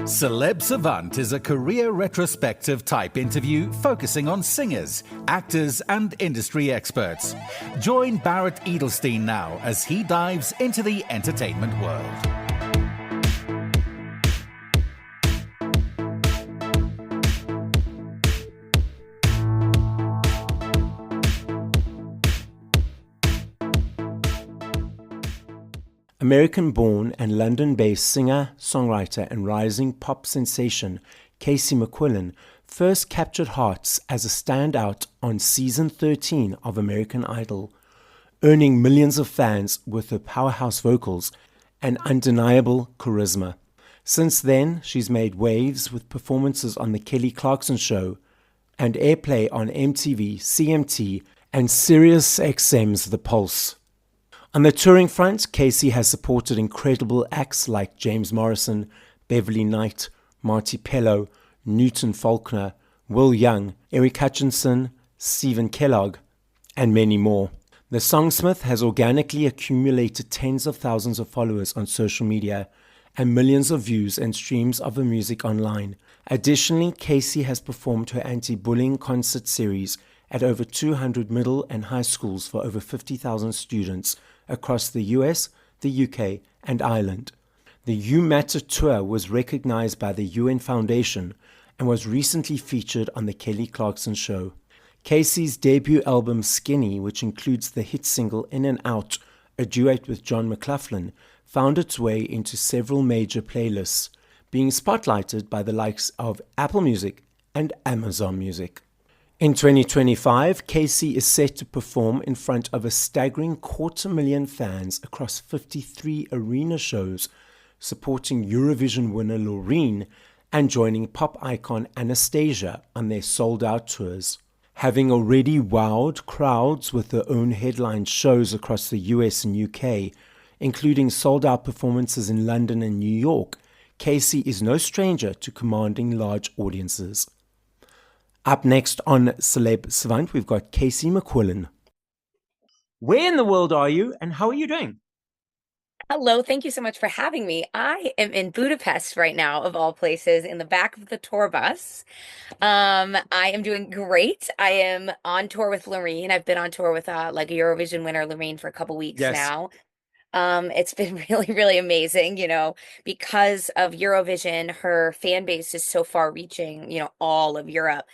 Celeb Savant is a career retrospective type interview focusing on singers, actors, and industry experts. Join Barrett Edelstein now as he dives into the entertainment world. American-born and London-based singer, songwriter, and rising pop sensation Casey McQuillen first captured hearts as a standout on season 13 of American Idol, earning millions of fans with her powerhouse vocals and undeniable charisma. Since then, she's made waves with performances on The Kelly Clarkson Show and airplay on MTV, CMT, and SiriusXM's The Pulse. On the touring front, Casey has supported incredible acts like James Morrison, Beverly Knight, Marty Pellow, Newton Faulkner, Will Young, Eric Hutchinson, Stephen Kellogg, and many more. The songsmith has organically accumulated tens of thousands of followers on social media and millions of views and streams of her music online. Additionally, Casey has performed her anti-bullying concert series at over 200 middle and high schools for over 50,000 students across the US, the UK, and Ireland. The You Matter tour was recognized by the UN Foundation and was recently featured on The Kelly Clarkson Show. Casey's debut album Skinny, which includes the hit single In and Out, a duet with John McLaughlin, found its way into several major playlists, being spotlighted by the likes of Apple Music and Amazon Music. In 2025, Casey is set to perform in front of a staggering 250,000 fans across 53 arena shows, supporting Eurovision winner Loreen and joining pop icon Anastacia on their sold-out tours. Having already wowed crowds with her own headline shows across the US and UK, including sold-out performances in London and New York, Casey is no stranger to commanding large audiences. Up next on Celeb Savant, we've got Casey McQuillen. Where in the world are you and how are you doing? Hello, thank you so much for having me. I am in Budapest right now, of all places, in the back of the tour bus. I am doing great. I am on tour with Loreen. I've been on tour with like a Eurovision winner, Loreen, for a couple weeks now. It's been really, really amazing, because of Eurovision, her fan base is so far reaching, all of Europe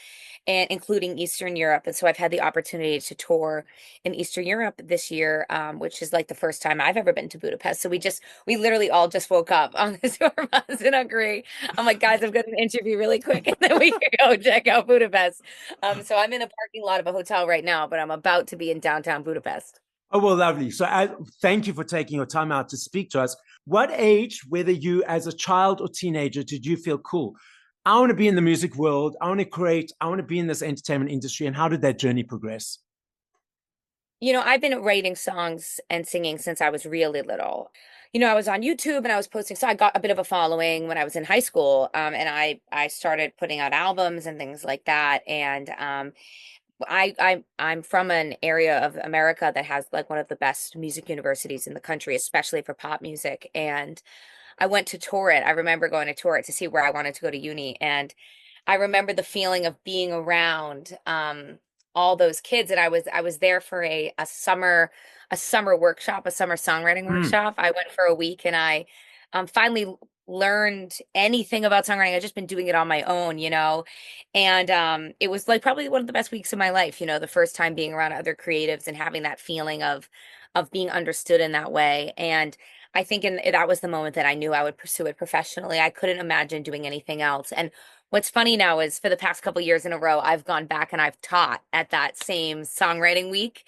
and including Eastern Europe. And so I've had the opportunity to tour in Eastern Europe this year, which is like the first time I've ever been to Budapest. So we literally all just woke up on the tour bus and agree. I'm like, guys, I've got an interview really quick and then we can go check out Budapest. So I'm in a parking lot of a hotel right now, but I'm about to be in downtown Budapest. Oh, well, lovely. So thank you for taking your time out to speak to us. What age, whether you as a child or teenager, did you feel cool? I want to be in the music world. I want to create. I want to be in this entertainment industry. And how did that journey progress? I've been writing songs and singing since I was really little. I was on YouTube and I was posting. So I got a bit of a following when I was in high school. And I started putting out albums and things like that. And I'm from an area of America that has like one of the best music universities in the country, especially for pop music. And I went to tour it. I remember going to tour it to see where I wanted to go to uni. And I remember the feeling of being around all those kids. And I was there for a summer workshop, a summer songwriting workshop. I went for a week and I finally learned anything about songwriting. I've just been doing it on my own, and it was like probably one of the best weeks of my life, the first time being around other creatives and having that feeling of being understood in that way. And I think that was the moment that I knew I would pursue it professionally. I couldn't imagine doing anything else. And what's funny now is for the past couple of years in a row, I've gone back and I've taught at that same songwriting week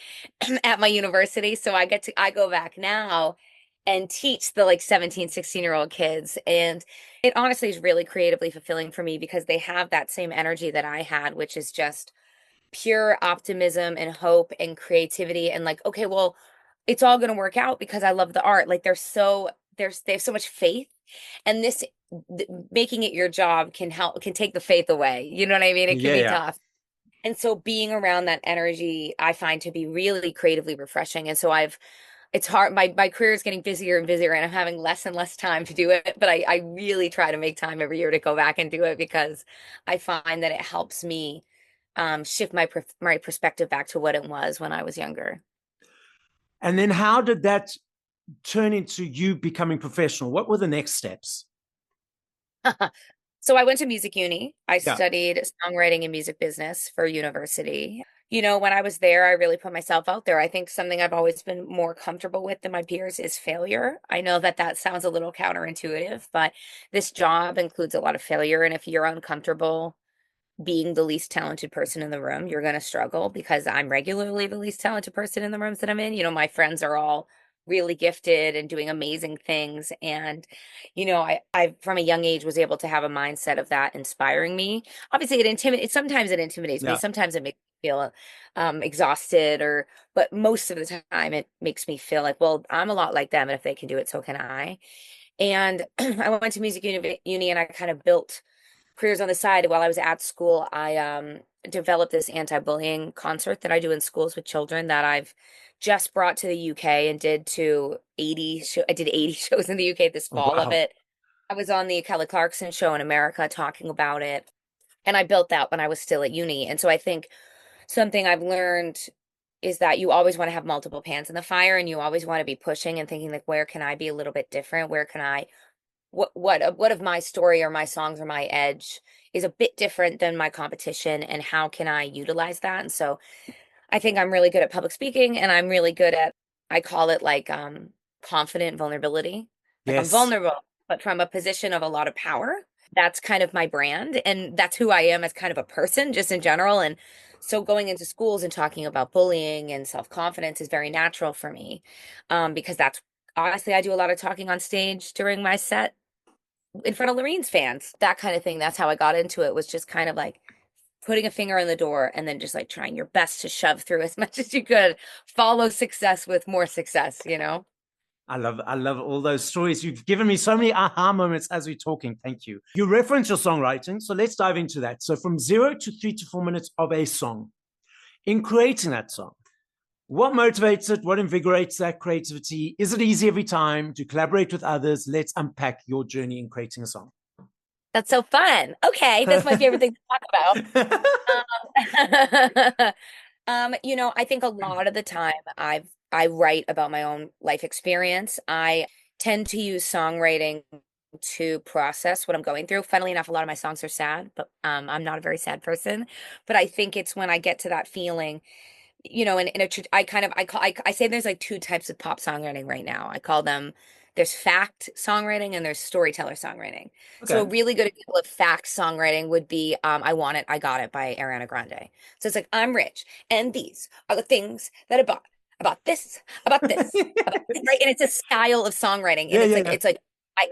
at my university. So I go back now and teach the like 17, 16-year-old kids. And it honestly is really creatively fulfilling for me because they have that same energy that I had, which is just pure optimism and hope and creativity. And like, okay, well, it's all going to work out because I love the art. Like they have so much faith, and making it your job can take the faith away. You know what I mean? It can be tough. And so being around that energy, I find to be really creatively refreshing. And so I've it's hard. My career is getting busier and busier, and I'm having less and less time to do it. But I really try to make time every year to go back and do it because I find that it helps me shift my perspective back to what it was when I was younger. And then how did that turn into you becoming professional? What were the next steps? So I went to music uni. I Yeah. studied songwriting and music business for university. When I was there, I really put myself out there. I think something I've always been more comfortable with than my peers is failure. I know that that sounds a little counterintuitive, but this job includes a lot of failure. And if you're uncomfortable being the least talented person in the room, you're going to struggle because I'm regularly the least talented person in the rooms that I'm in. My friends are all really gifted and doing amazing things. And, I from a young age was able to have a mindset of that inspiring me. Obviously, sometimes it intimidates me. Yeah. Sometimes it makes me feel exhausted but most of the time it makes me feel like, well, I'm a lot like them. And if they can do it, so can I. And I went to uni and I kind of built careers on the side. While I was at school, I developed this anti-bullying concert that I do in schools with children that I've just brought to the UK and I did 80 shows in the UK this fall of Wow. it. I was on the Kelly Clarkson Show in America talking about it. And I built that when I was still at uni. And so I think something I've learned is that you always want to have multiple pans in the fire and you always want to be pushing and thinking like, where can I be a little bit different? Where can I what of my story or my songs or my edge is a bit different than my competition, and how can I utilize that? And so I think I'm really good at public speaking, and I'm really good at, I call it like confident vulnerability. Like I'm Yes. vulnerable, but from a position of a lot of power. That's kind of my brand, and that's who I am as kind of a person just in general. And so going into schools and talking about bullying and self-confidence is very natural for me, because that's honestly, I do a lot of talking on stage during my set in front of Loreen's fans, that kind of thing. That's how I got into it, was just kind of like putting a finger in the door and then just like trying your best to shove through as much as you could. Follow success with more success. I love all those stories. You've given me so many aha moments as we're talking. Thank you. You reference your songwriting, so let's dive into that. So from 0 to 3 to 4 minutes of a song, in creating that song, what motivates it? What invigorates that creativity? Is it easy every time? Do you collaborate with others? Let's unpack your journey in creating a song. That's so fun. Okay, that's my favorite thing to talk about. I think a lot of the time I write about my own life experience. I tend to use songwriting to process what I'm going through. Funnily enough, a lot of my songs are sad, but I'm not a very sad person. But I think it's when I get to that feeling, I say there's like two types of pop songwriting right now. I call them, there's fact songwriting and there's storyteller songwriting. So a Okay. really good example of fact songwriting would be I Want It, I Got It by Ariana Grande. So it's like, I'm rich and these are the things that I bought, about this, right? And it's a style of songwriting. And Yeah, yeah, yeah. it's like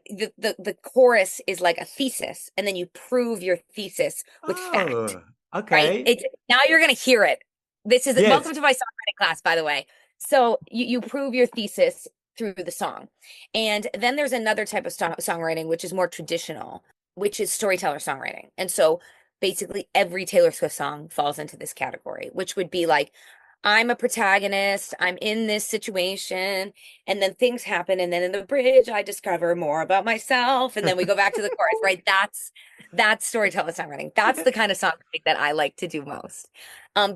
the chorus is like a thesis, and then you prove your thesis with fact, Oh, right? okay. It's now you're gonna hear it. This is Yes. welcome to my songwriting class, by the way. So you prove your thesis through the song. And then there's another type of songwriting, which is more traditional, which is storyteller songwriting. And so basically every Taylor Swift song falls into this category, which would be like, I'm a protagonist, I'm in this situation, and then things happen, and then in the bridge I discover more about myself, and then we go back to the chorus, right? That's storyteller songwriting. That's the kind of songwriting that I like to do most.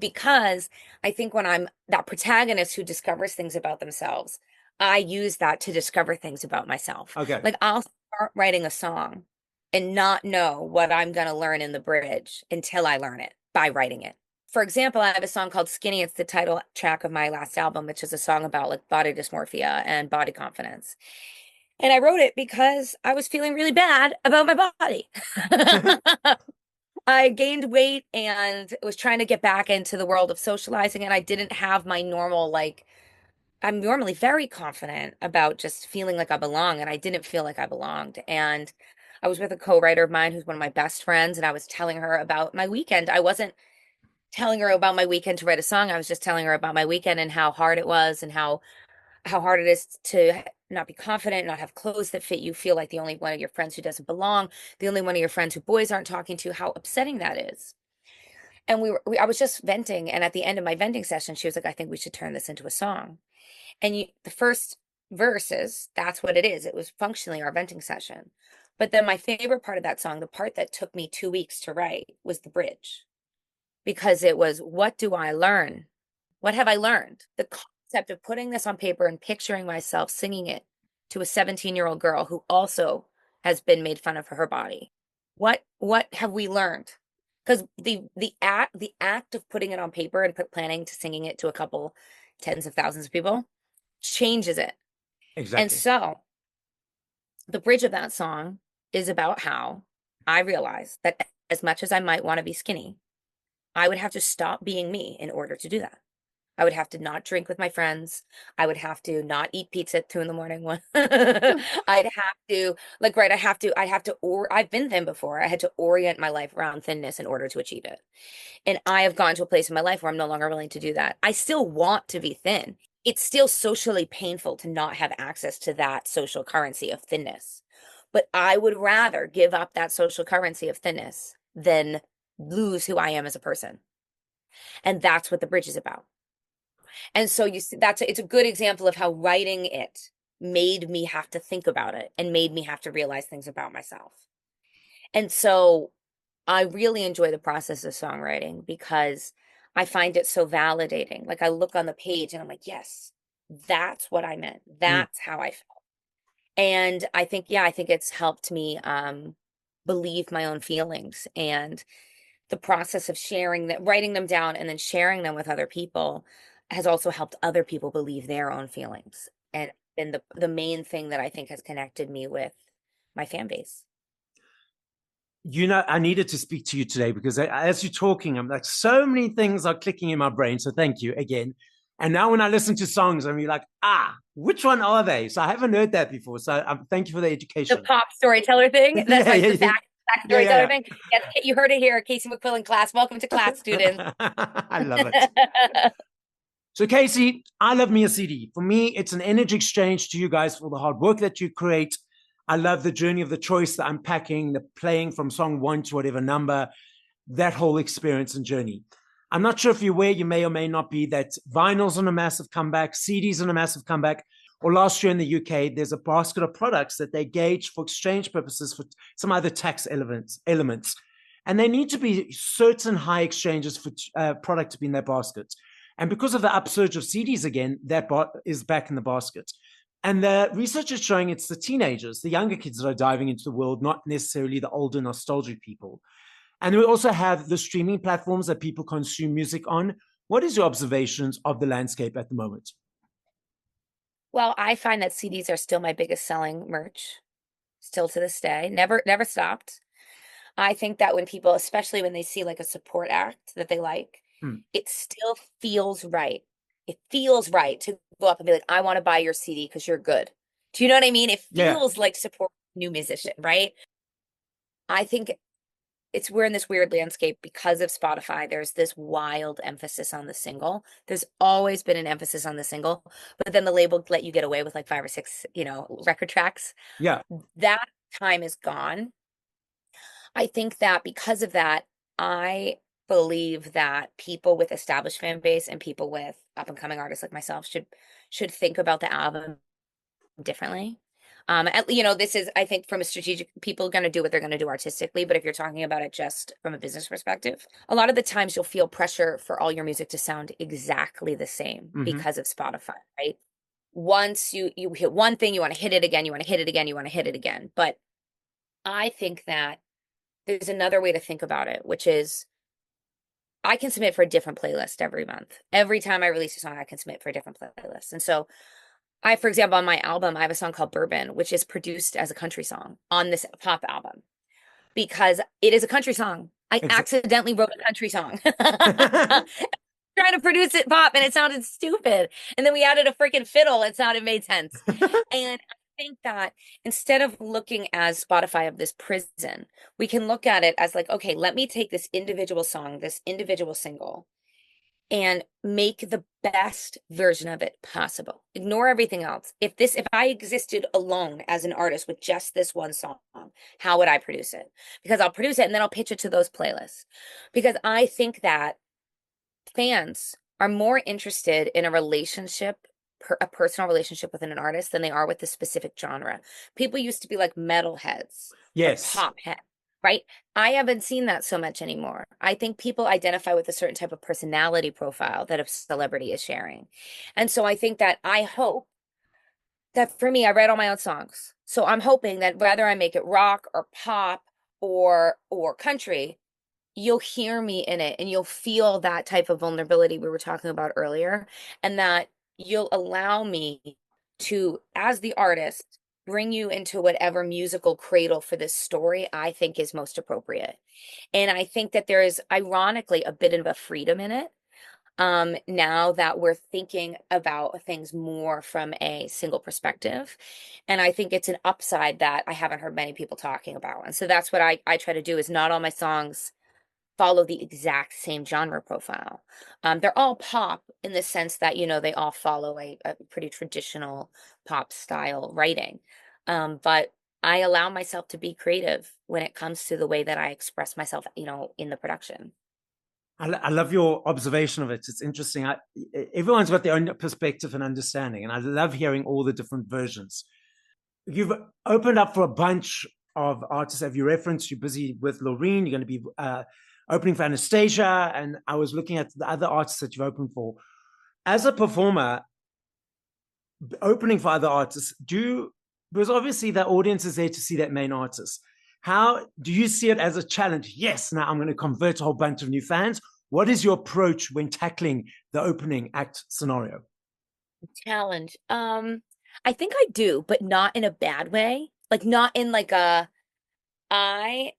Because I think when I'm that protagonist who discovers things about themselves, I use that to discover things about myself. Okay. Like I'll start writing a song and not know what I'm going to learn in the bridge until I learn it by writing it. For example, I have a song called Skinny. It's the title track of my last album, which is a song about like body dysmorphia and body confidence. And I wrote it because I was feeling really bad about my body. I gained weight and was trying to get back into the world of socializing, and I didn't have my normal, like, I'm normally very confident about just feeling like I belong, and I didn't feel like I belonged. And I was with a co-writer of mine who's one of my best friends, and I was telling her about my weekend. I wasn't telling her about my weekend to write a song. I was just telling her about my weekend and how hard it was, and how hard it is to not be confident, not have clothes that fit you, feel like the only one of your friends who doesn't belong, the only one of your friends who boys aren't talking to, how upsetting that is. And I was just venting. And at the end of my venting session, she was like, I think we should turn this into a song. And the first verses, that's what it is. It was functionally our venting session. But then my favorite part of that song, the part that took me 2 weeks to write, was the bridge, because it was, what do I learn? What have I learned? The concept of putting this on paper and picturing myself singing it to a 17-year-old girl who also has been made fun of for her body. What have we learned? Because the act of putting it on paper and planning to singing it to a couple tens of thousands of people changes it. Exactly. And so the bridge of that song is about how I realized that as much as I might want to be skinny, I would have to stop being me in order to do that. I would have to not drink with my friends. I would have to not eat pizza at 2 a.m. I'd have to, like, right, I've been thin before. I had to orient my life around thinness in order to achieve it. And I have gotten to a place in my life where I'm no longer willing to do that. I still want to be thin. It's still socially painful to not have access to that social currency of thinness. But I would rather give up that social currency of thinness than lose who I am as a person. And that's what the bridge is about. And so you see, it's a good example of how writing it made me have to think about it and made me have to realize things about myself. And so I really enjoy the process of songwriting because I find it so validating. Like, I look on the page and I'm like, yes, that's what I meant. That's how I felt. And I think it's helped me believe my own feelings, and the process of sharing that, writing them down and then sharing them with other people, has also helped other people believe their own feelings. And the main thing that I think has connected me with my fan base. You know, I needed to speak to you today because as you're talking, I'm like, so many things are clicking in my brain. So thank you again. And now when I listen to songs, I'm like, which one are they? So I haven't heard that before. So thank you for the education. The pop storyteller thing. That's the fact storyteller thing. Yes, you heard it here. Casey McQuillen class. Welcome to class, students. I love it. So Casey, I love me a CD. For me, it's an energy exchange to you guys for the hard work that you create. I love the journey of the choice, the unpacking, the playing from song 1 to whatever number, that whole experience and journey. I'm not sure if you're aware, you may or may not be, that vinyl's on a massive comeback, CDs on a massive comeback, or last year in the UK, there's a basket of products that they gauge for exchange purposes for some other tax elements. And there need to be certain high exchanges for product to be in their basket. And because of the upsurge of CDs again, that is back in the basket. And the research is showing it's the teenagers, the younger kids that are diving into the world, not necessarily the older nostalgic people. And we also have the streaming platforms that people consume music on. What is your observations of the landscape at the moment? Well, I find that CDs are still my biggest selling merch, still to this day. Never stopped. I think that when people, especially when they see like a support act that they like, it still feels right. It feels right to go up and be like, I want to buy your CD because you're good. Do you know what I mean? It feels like support a new musician, right? I think we're in this weird landscape because of Spotify. There's this wild emphasis on the single. There's always been an emphasis on the single, but then the label let you get away with like 5 or 6, record tracks. Yeah. That time is gone. I think that because of that, I believe that people with established fan base and people with up and coming artists like myself should think about the album differently. This is, I think, from a strategic, people are going to do what they're going to do artistically, but if you're talking about it just from a business perspective, a lot of the times you'll feel pressure for all your music to sound exactly the same because of Spotify, right? Once you hit one thing, you want to hit it again, you want to hit it again, you want to hit it again. But I think that there's another way to think about it, which is I can submit for a different playlist every month. Every time I release a song, I can submit for a different playlist. And so for example, on my album, I have a song called Bourbon, which is produced as a country song on this pop album because it is a country song. I accidentally wrote a country song. Trying to produce it pop and it sounded stupid. And then we added a freaking fiddle. It made sense. And I think that instead of looking as Spotify of this prison, we can look at it as like, okay, let me take this individual song, this individual single, and make the best version of it possible. Ignore everything else. If I existed alone as an artist with just this one song, how would I produce it? Because I'll produce it and then I'll pitch it to those playlists. Because I think that fans are more interested in a relationship, a personal relationship with an artist than they are with the specific genre. People used to be like metalheads, Yes. pop heads, right? I haven't seen that so much anymore. I think people identify with a certain type of personality profile that a celebrity is sharing. And so I think that I hope that for me, I write all my own songs. So I'm hoping that whether I make it rock or pop or country, you'll hear me in it and you'll feel that type of vulnerability we were talking about earlier, and that you'll allow me to, as the artist, bring you into whatever musical cradle for this story I think is most appropriate. And I think that there is ironically a bit of a freedom in it, now that we're thinking about things more from a single perspective. And I think it's an upside that I haven't heard many people talking about. And so that's what I try to do, is not all my songs follow the exact same genre profile. They're all pop in the sense that, they all follow a pretty traditional pop style writing. But I allow myself to be creative when it comes to the way that I express myself, in the production. I love your observation of it. It's interesting. Everyone's got their own perspective and understanding, and I love hearing all the different versions. You've opened up for a bunch of artists. Have you referenced you're busy with Loreen? You're going to be opening for Anastacia, and I was looking at the other artists that you've opened for. As a performer, opening for other artists, because obviously the audience is there to see that main artist. How do you see it as a challenge? Yes, now I'm going to convert a whole bunch of new fans. What is your approach when tackling the opening act scenario? Challenge. I think I do, but not in a bad way. Like not in like I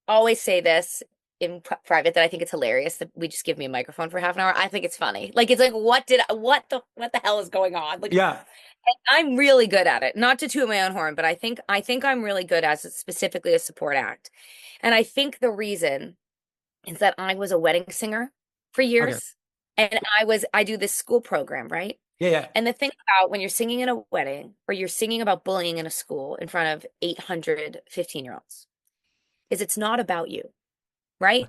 always say this in private, that I think it's hilarious that we just give me a microphone for half an hour. I think it's funny. Like it's like what the hell is going on? Like, Yeah. I'm really good at it. Not to toot my own horn, but I think I'm really good as specifically a support act. And I think the reason is that I was a wedding singer for years. Okay. And I do this school program, right? Yeah. And the thing about when you're singing in a wedding or you're singing about bullying in a school in front of 800 15-year-olds is it's not about you, right?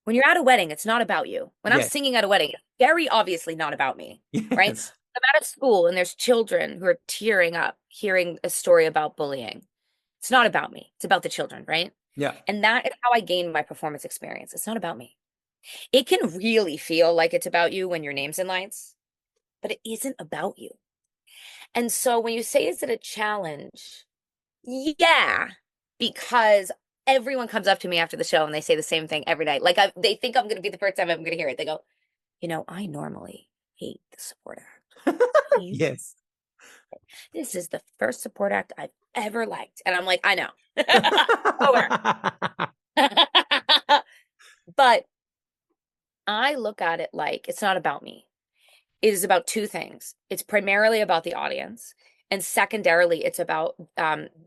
When you're at a wedding, it's not about you. When I'm singing at a wedding, it's very obviously not about me, right? I'm at a school and there's children who are tearing up hearing a story about bullying. It's not about me. It's about the children, right? Yeah. And that is how I gained my performance experience. It's not about me. It can really feel like it's about you when your name's in lights, but it isn't about you. And so when you say, is it a challenge? Yeah, because everyone comes up to me after the show and they say the same thing every night. Like they think I'm going to be the first time I'm going to hear it. They go, I normally hate the support act. Yes. This is the first support act I've ever liked. And I'm like, I know. But I look at it like it's not about me. It is about two things. It's primarily about the audience. And secondarily, it's about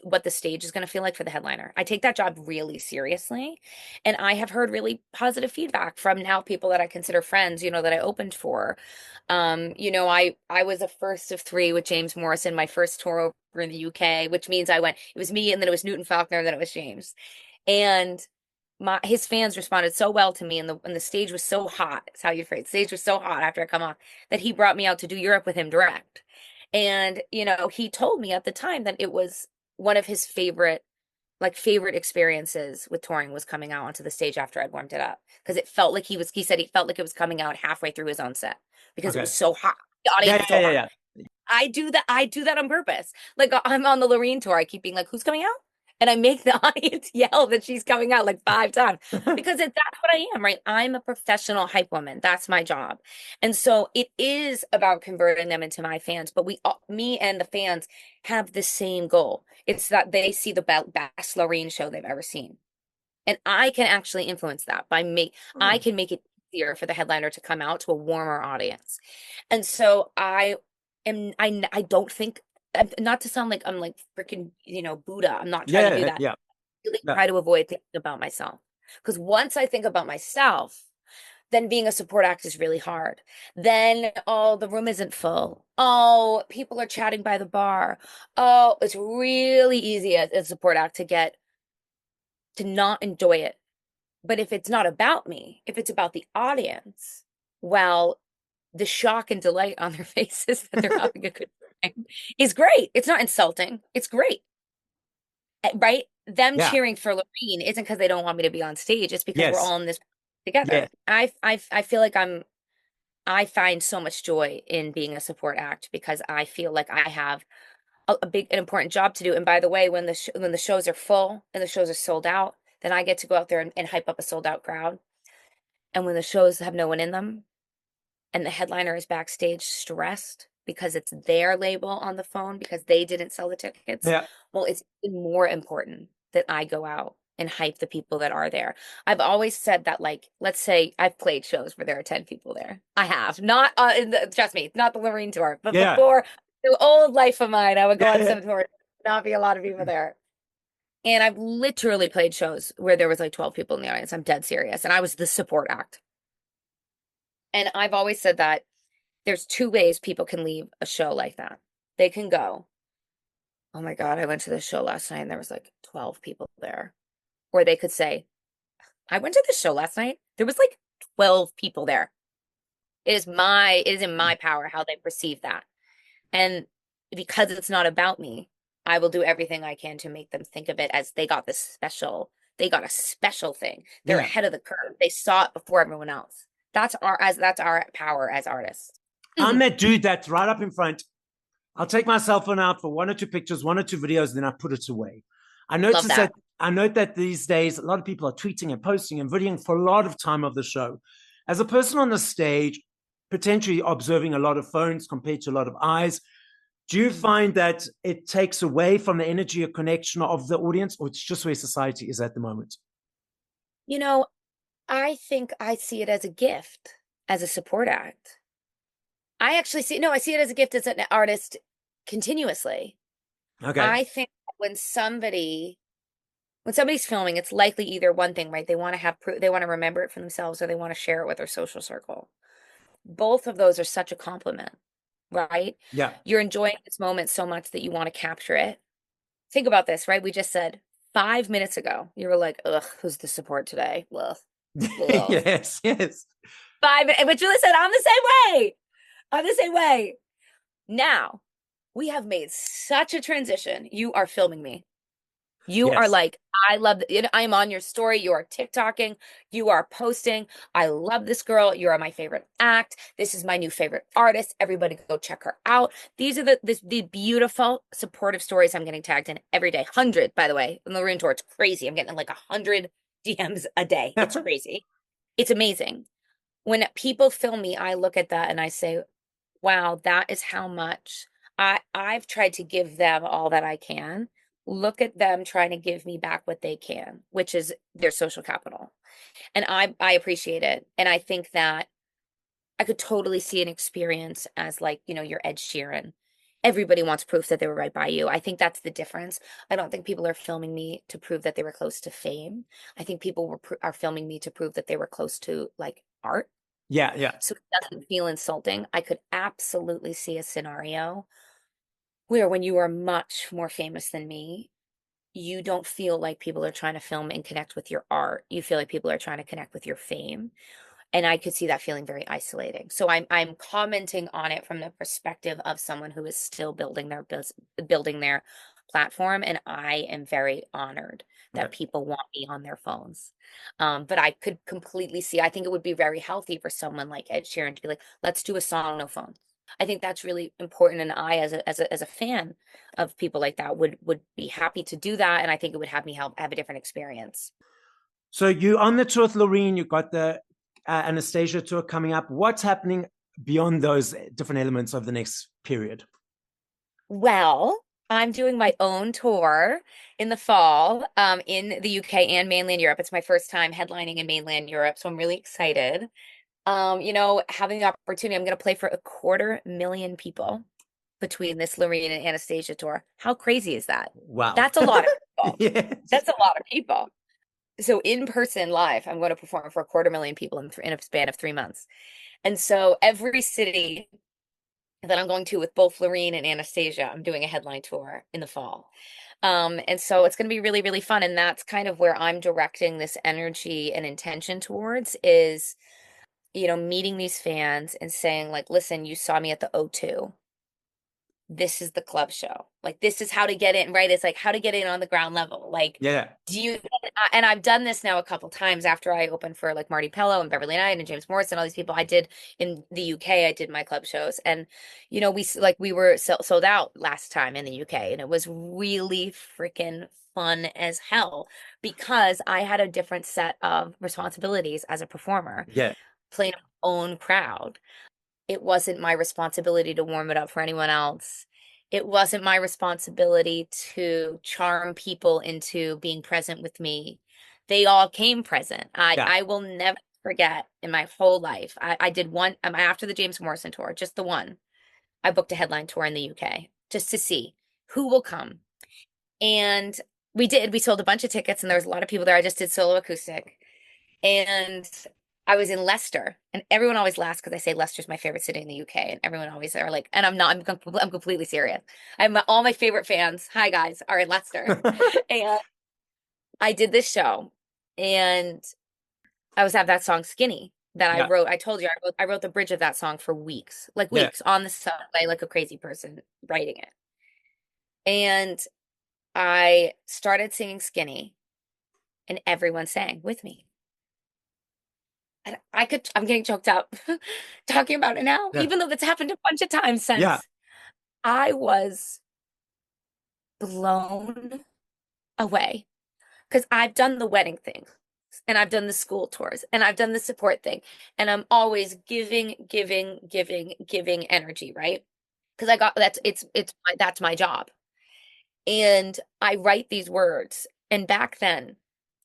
what the stage is going to feel like for the headliner. I take that job really seriously. And I have heard really positive feedback from now people that I consider friends, that I opened for. I was a first of three with James Morrison, my first tour over in the UK, which means it was me, and then it was Newton Faulkner, and then it was James. And his fans responded so well to me, and the stage was so hot. That's how you phrase it. The stage was so hot after I come off that he brought me out to do Europe with him direct. And, he told me at the time that it was one of his favorite experiences with touring was coming out onto the stage after I'd warmed it up. Because it felt like he said he felt like it was coming out halfway through his own set because it was so hot. The audience was so hot. Yeah. I do that on purpose. Like I'm on the Loreen tour. I keep being like, who's coming out? And I make the audience yell that she's coming out like 5 times because that's what I am, right? I'm a professional hype woman. That's my job. And so it is about converting them into my fans, but me and the fans have the same goal. It's that they see the best Loreen show they've ever seen. And I can actually influence that I can make it easier for the headliner to come out to a warmer audience. And so I don't think, not to sound like I'm like freaking, Buddha. I'm not trying to do that. Yeah. I really try to avoid thinking about myself. Because once I think about myself, then being a support act is really hard. Then, oh, the room isn't full. Oh, people are chatting by the bar. Oh, it's really easy as a support act to not enjoy it. But if it's not about me, if it's about the audience, well, the shock and delight on their faces that they're having a good time is great. It's not insulting. It's great. Right? Them Yeah. cheering for Loreen isn't because they don't want me to be on stage. It's because we're Yes. all in this together. Yeah. I feel like I find so much joy in being a support act because I feel like I have a big an important job to do. And by the way, when the shows are full and the shows are sold out, then I get to go out there and hype up a sold out crowd. And when the shows have no one in them and the headliner is backstage stressed because it's their label on the phone because they didn't sell the tickets, Yeah. well, it's even more important that I go out and hype the people that are there. I've always said that, like, let's say I've played shows where there are 10 people there. I have. Not, trust me, not the Loreen tour, but Yeah. before the old life of mine, I would go Yeah, on yeah. some tours, not be a lot of people there. And I've literally played shows where there was like 12 people in the audience. I'm dead serious. And I was the support act. And I've always said that there's two ways people can leave a show like that. They can go, oh my God, I went to this show last night and there was like 12 people there. Or they could say, I went to this show last night. There was like 12 people there. It is in my power how they perceive that. And because it's not about me, I will do everything I can to make them think of it as they got a special thing. They're Yeah. ahead of the curve. They saw it before everyone else. That's our power as artists. I'm that dude that's right up in front. I'll take my cell phone out for one or two pictures, one or two videos, and then I put it away. I notice that. I note that these days a lot of people are tweeting and posting and videoing for a lot of time of the show. As a person on the stage, potentially observing a lot of phones compared to a lot of eyes, do you find that it takes away from the energy or connection of the audience, or it's just where society is at the moment? You know, I think I see it as a gift, as a support act. I see it as a gift as an artist continuously. Okay. I think when somebody's filming, it's likely either one thing, right? They want to have proof, they want to remember it for themselves, or they want to share it with their social circle. Both of those are such a compliment, right? Yeah. You're enjoying this moment so much that you want to capture it. Think about this, right? We just said 5 minutes ago, you were like, ugh, who's the support today? Ugh. Ugh. Yes. 5 minutes, but Julie said, I'm the same way. I'm the same way. Now, we have made such a transition. You are filming me. You are like, I love it. I'm on your story. You are TikToking. You are posting. I love this girl. You are my favorite act. This is my new favorite artist. Everybody go check her out. These are the beautiful supportive stories I'm getting tagged in every day. 100, by the way. In the Loreen tour, it's crazy. I'm getting like 100 DMs a day. It's crazy. It's amazing. When people film me, I look at that and I say, wow, that is how much I've tried to give them all that I can. Look at them trying to give me back what they can, which is their social capital. And I appreciate it. And I think that I could totally see an experience as like, your Ed Sheeran. Everybody wants proof that they were right by you. I think that's the difference. I don't think people are filming me to prove that they were close to fame. I think people are filming me to prove that they were close to like art. Yeah. So it doesn't feel insulting. I could absolutely see a scenario where when you are much more famous than me, you don't feel like people are trying to film and connect with your art. You feel like people are trying to connect with your fame. And I could see that feeling very isolating. So I'm commenting on it from the perspective of someone who is still building their platform, and I am very honored that people want me on their phones. But I could completely see. I think it would be very healthy for someone like Ed Sheeran to be like, "Let's do a song, no phones." I think that's really important, and I, as a fan of people like that, would be happy to do that, and I think it would have me have a different experience. So you on the tour with Loreen, you've got the Anastacia tour coming up. What's happening beyond those different elements of the next period? Well, I'm doing my own tour in the fall, in the UK and mainland Europe. It's my first time headlining in mainland Europe, so I'm really excited. Having the opportunity, I'm going to play for 250,000 people between this Loreen and Anastacia tour. How crazy is that? Wow. That's a lot of people. Yes. That's a lot of people. So in person live, I'm going to perform for 250,000 people in a span of 3 months. And so every city that I'm going to with both Loreen and Anastacia, I'm doing a headline tour in the fall. And so it's going to be really, really fun. And that's kind of where I'm directing this energy and intention towards is, meeting these fans and saying like, listen, you saw me at the O2. This is the club show. Like, this is how to get in, right? It's like how to get in on the ground level. Like, Yeah. and I've done this now a couple times after I opened for like Marty Pello and Beverly Knight and James Morrison, all these people. I did in the UK, I did my club shows. And, we were sold out last time in the UK. And it was really freaking fun as hell because I had a different set of responsibilities as a performer, Yeah. playing my own crowd. It wasn't my responsibility to warm it up for anyone else. It wasn't my responsibility to charm people into being present with me. They all came present. Yeah. I will never forget in my whole life. I did one after the James Morrison tour, just the one. I booked a headline tour in the UK just to see who will come. And we did. We sold a bunch of tickets and there was a lot of people there. I just did solo acoustic. And I was in Leicester, and everyone always laughs because I say Leicester's my favorite city in the UK, and everyone always are like, and I'm not. I'm completely serious. All my favorite fans. Hi guys, are in Leicester, and I did this show, and I was have that song "Skinny" that I wrote. I told you I wrote the bridge of that song for weeks, like weeks on the subway, like a crazy person writing it, and I started singing "Skinny," and everyone sang with me. And I'm getting choked up talking about it now, even though that's happened a bunch of times since. Yeah. I was blown away because I've done the wedding thing and I've done the school tours and I've done the support thing. And I'm always giving energy, right? Because that's my job. And I write these words. And back then,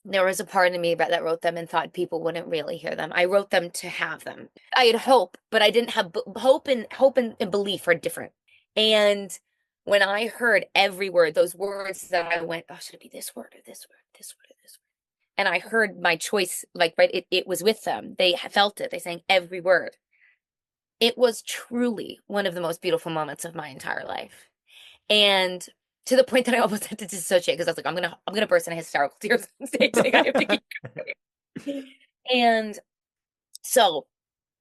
there was a part of me that wrote them and thought people wouldn't really hear them. I wrote them to have them. I had hope, but I didn't have hope and belief are different. And when I heard every word, those words that I went, oh, should it be this word or this word, this word or this word? And I heard my choice, like, right, it was with them. They felt it. They sang every word. It was truly one of the most beautiful moments of my entire life. And to the point that I almost had to dissociate because I was like, I'm gonna burst into hysterical tears on stage. Like, I have to keep going. And so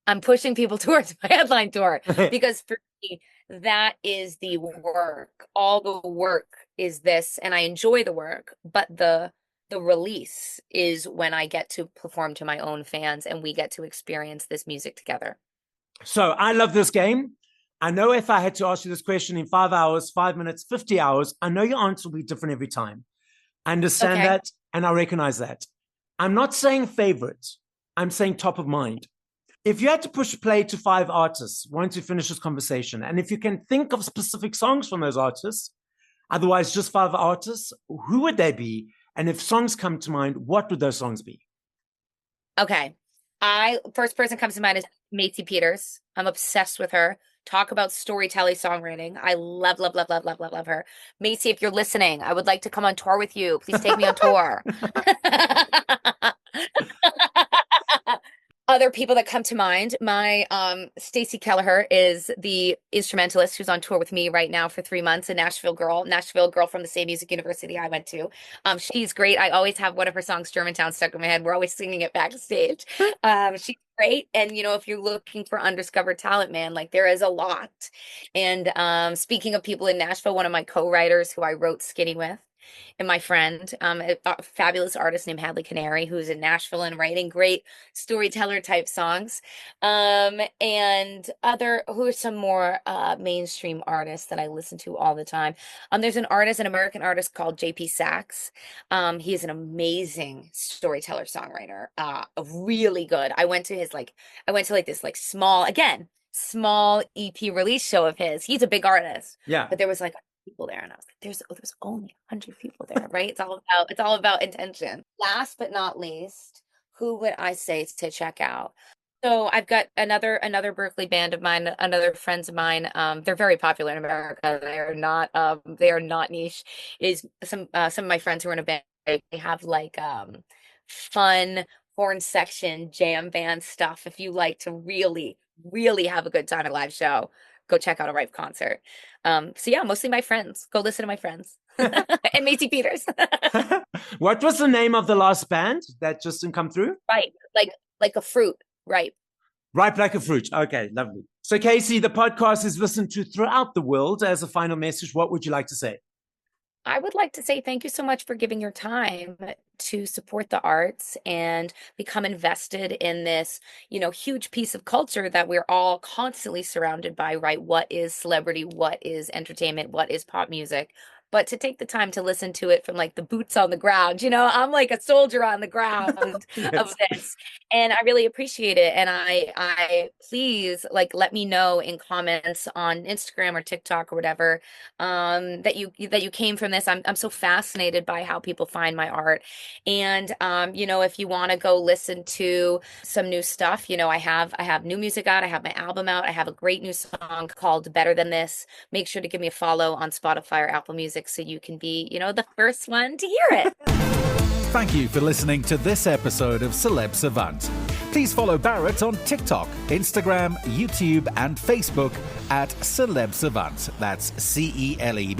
I'm pushing people towards my headline tour because for me, that is the work. All the work is this, and I enjoy the work, but the release is when I get to perform to my own fans and we get to experience this music together. So I love this game. I know if I had to ask you this question in 5 hours, 5 minutes, 50 hours, I know your answer will be different every time. I understand that, and I recognize that. I'm not saying favorite. I'm saying top of mind. If you had to push play to 5 artists once you finish this conversation, and if you can think of specific songs from those artists, otherwise just 5 artists, who would they be? And if songs come to mind, what would those songs be? Okay. First person comes to mind is Macy Peters. I'm obsessed with her. Talk about storytelling, songwriting. I love her. Macy, if you're listening, I would like to come on tour with you. Please take me on tour. Other people that come to mind, my Stacey Kelleher is the instrumentalist who's on tour with me right now for 3 months, a Nashville girl from the same music university I went to. She's great. I always have one of her songs, Germantown, stuck in my head. We're always singing it backstage. She's great. And, if you're looking for undiscovered talent, man, like there is a lot. And speaking of people in Nashville, one of my co-writers who I wrote Skinny with, and my friend, a fabulous artist named Hadley Canary, who's in Nashville and writing great storyteller type songs. And who are some more mainstream artists that I listen to all the time. There's an American artist called JP Sachs. He's an amazing storyteller songwriter, really good. I went to this like small EP release show of his. He's a big artist. Yeah. But there was like people there and I was like, there's only 100 people there, right? It's all about intention. Last but not least, who would I say to check out? So I've got another Berkeley band of mine, another friends of mine. They're very popular in America. They are not niche. Is some of my friends who are in a band, they have like fun horn section jam band stuff. If you like to really, really have a good time at a live show, go check out a Ripe concert. So yeah, mostly my friends. Go listen to my friends. And Macy Peters. What was the name of the last band that just didn't come through? Right. Like a fruit. Right. Ripe like a fruit. Okay, lovely. So Casey, the podcast is listened to throughout the world. As a final message, what would you like to say? I would like to say thank you so much for giving your time to support the arts and become invested in this, huge piece of culture that we're all constantly surrounded by, right? What is celebrity? What is entertainment? What is pop music? But to take the time to listen to it from like the boots on the ground, I'm like a soldier on the ground of this, and I really appreciate it. And I please let me know in comments on Instagram or TikTok or whatever, that you came from this. I'm so fascinated by how people find my art, and if you want to go listen to some new stuff, I have new music out. I have my album out. I have a great new song called Better Than This. Make sure to give me a follow on Spotify or Apple Music so you can be, the first one to hear it. Thank you for listening to this episode of Celeb Savant. Please follow Barrett on TikTok, Instagram, YouTube, and Facebook at Celeb Savant. That's CelebSavant.